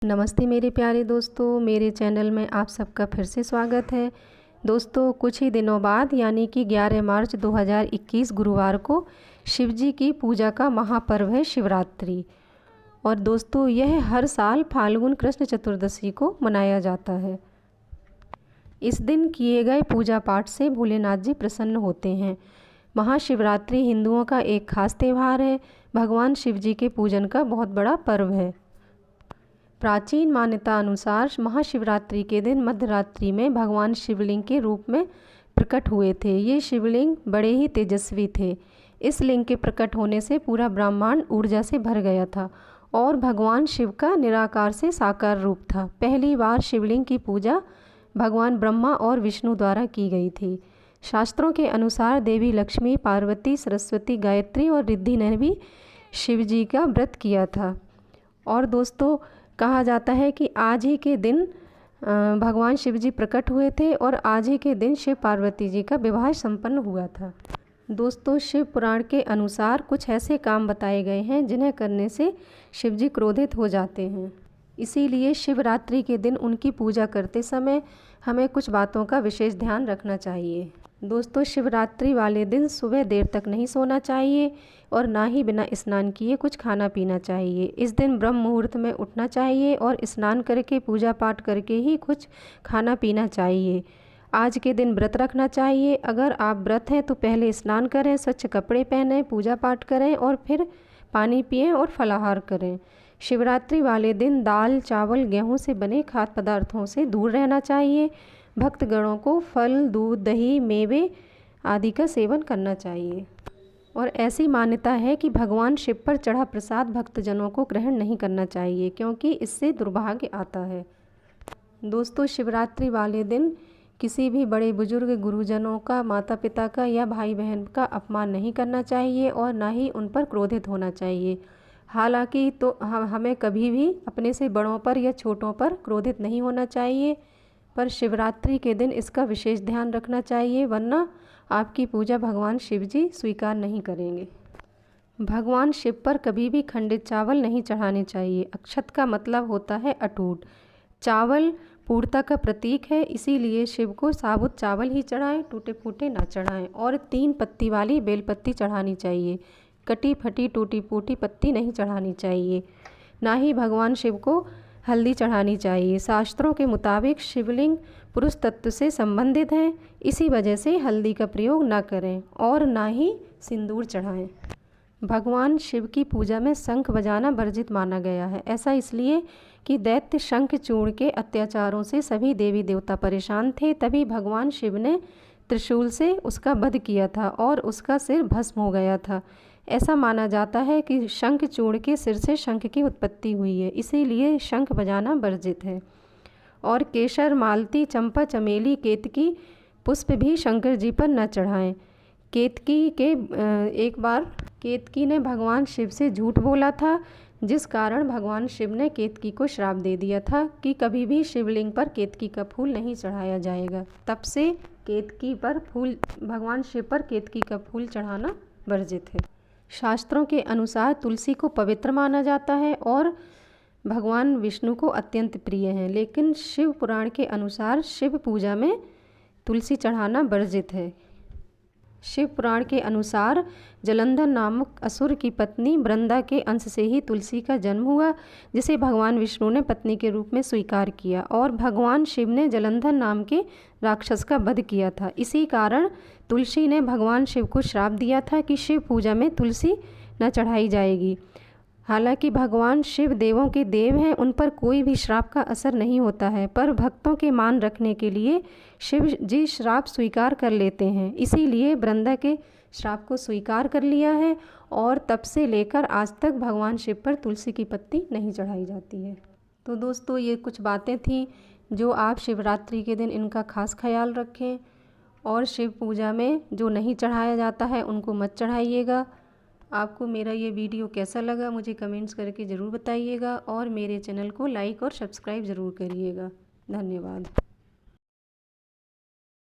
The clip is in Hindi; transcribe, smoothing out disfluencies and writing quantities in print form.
नमस्ते मेरे प्यारे दोस्तों, मेरे चैनल में आप सबका फिर से स्वागत है। दोस्तों, कुछ ही दिनों बाद यानी कि 11 मार्च 2021 गुरुवार को शिव जी की पूजा का महापर्व है शिवरात्रि। और दोस्तों, यह हर साल फाल्गुन कृष्ण चतुर्दशी को मनाया जाता है। इस दिन किए गए पूजा पाठ से भोलेनाथ जी प्रसन्न होते हैं। महाशिवरात्रि हिंदुओं का एक खास त्यौहार है। भगवान शिव जी के पूजन का बहुत बड़ा पर्व है। प्राचीन मान्यता अनुसार महाशिवरात्रि के दिन मध्य रात्रि में भगवान शिवलिंग के रूप में प्रकट हुए थे। ये शिवलिंग बड़े ही तेजस्वी थे। इस लिंग के प्रकट होने से पूरा ब्रह्मांड ऊर्जा से भर गया था और भगवान शिव का निराकार से साकार रूप था। पहली बार शिवलिंग की पूजा भगवान ब्रह्मा और विष्णु द्वारा की गई थी। शास्त्रों के अनुसार देवी लक्ष्मी, पार्वती, सरस्वती, गायत्री और रिद्धि ने भी शिव जी का व्रत किया था। और दोस्तों, कहा जाता है कि आज ही के दिन भगवान शिव जी प्रकट हुए थे और आज ही के दिन शिव पार्वती जी का विवाह संपन्न हुआ था। दोस्तों, शिव पुराण के अनुसार कुछ ऐसे काम बताए गए हैं जिन्हें करने से शिव जी क्रोधित हो जाते हैं। इसीलिए शिवरात्रि के दिन उनकी पूजा करते समय हमें कुछ बातों का विशेष ध्यान रखना चाहिए। दोस्तों, शिवरात्रि वाले दिन सुबह देर तक नहीं सोना चाहिए और ना ही बिना स्नान किए कुछ खाना पीना चाहिए। इस दिन ब्रह्म मुहूर्त में उठना चाहिए और स्नान करके पूजा पाठ करके ही कुछ खाना पीना चाहिए। आज के दिन व्रत रखना चाहिए। अगर आप व्रत हैं तो पहले स्नान करें, स्वच्छ कपड़े पहनें, पूजा पाठ करें और फिर पानी पिएं और फलाहार करें। शिवरात्रि वाले दिन दाल, चावल, गेहूँ से बने खाद्य पदार्थों से दूर रहना चाहिए। भक्तगणों को फल, दूध, दही, मेवे आदि का सेवन करना चाहिए। और ऐसी मान्यता है कि भगवान शिव पर चढ़ा प्रसाद भक्तजनों को ग्रहण नहीं करना चाहिए, क्योंकि इससे दुर्भाग्य आता है। दोस्तों, शिवरात्रि वाले दिन किसी भी बड़े बुजुर्ग, गुरुजनों का, माता पिता का या भाई बहन का अपमान नहीं करना चाहिए और ना ही उन पर क्रोधित होना चाहिए। हालांकि तो हमें कभी भी अपने से बड़ों पर या छोटों पर क्रोधित नहीं होना चाहिए, पर शिवरात्रि के दिन इसका विशेष ध्यान रखना चाहिए, वरना आपकी पूजा भगवान शिव जी स्वीकार नहीं करेंगे। भगवान शिव पर कभी भी खंडित चावल नहीं चढ़ाने चाहिए। अक्षत का मतलब होता है अटूट। चावल पूर्णता का प्रतीक है, इसीलिए शिव को साबुत चावल ही चढ़ाएं, टूटे फूटे ना चढ़ाएं। और 3 पत्ती वाली बेलपत्ती चढ़ानी चाहिए। कटी फटी टूटी फूटी पत्ती नहीं चढ़ानी चाहिए। ना ही भगवान शिव को हल्दी चढ़ानी चाहिए। शास्त्रों के मुताबिक शिवलिंग पुरुष तत्व से संबंधित हैं, इसी वजह से हल्दी का प्रयोग न करें और ना ही सिंदूर चढ़ाएं। भगवान शिव की पूजा में शंख बजाना वर्जित माना गया है। ऐसा इसलिए कि दैत्य शंखचूड़ के अत्याचारों से सभी देवी देवता परेशान थे। तभी भगवान शिव ने त्रिशूल से उसका वध किया था और उसका सिर भस्म हो गया था। ऐसा माना जाता है कि शंखचूड़ के सिर से शंख की उत्पत्ति हुई है, इसीलिए शंख बजाना वर्जित है। और केसर, मालती, चंपा, चमेली, केतकी पुष्प भी शंकर जी पर न चढ़ाएं। एक बार केतकी ने भगवान शिव से झूठ बोला था, जिस कारण भगवान शिव ने केतकी को श्राप दे दिया था कि कभी भी शिवलिंग पर केतकी का फूल नहीं चढ़ाया जाएगा। तब से भगवान शिव पर केतकी का फूल चढ़ाना वर्जित है। शास्त्रों के अनुसार तुलसी को पवित्र माना जाता है और भगवान विष्णु को अत्यंत प्रिय है, लेकिन शिव पुराण के अनुसार शिव पूजा में तुलसी चढ़ाना वर्जित है। शिव पुराण के अनुसार जलंधर नामक असुर की पत्नी वृंदा के अंश से ही तुलसी का जन्म हुआ, जिसे भगवान विष्णु ने पत्नी के रूप में स्वीकार किया और भगवान शिव ने जलंधर नाम के राक्षस का वध किया था। इसी कारण तुलसी ने भगवान शिव को श्राप दिया था कि शिव पूजा में तुलसी न चढ़ाई जाएगी। हालांकि भगवान शिव देवों के देव हैं, उन पर कोई भी श्राप का असर नहीं होता है, पर भक्तों के मान रखने के लिए शिव जी श्राप स्वीकार कर लेते हैं। इसीलिए वृंदा के श्राप को स्वीकार कर लिया है और तब से लेकर आज तक भगवान शिव पर तुलसी की पत्ती नहीं चढ़ाई जाती है। तो दोस्तों, ये कुछ बातें थीं जो आप शिवरात्रि के दिन इनका खास ख्याल रखें और शिव पूजा में जो नहीं चढ़ाया जाता है उनको मत चढ़ाइएगा। आपको मेरा ये वीडियो कैसा लगा मुझे कमेंट्स करके ज़रूर बताइएगा और मेरे चैनल को लाइक और सब्सक्राइब ज़रूर करिएगा। धन्यवाद।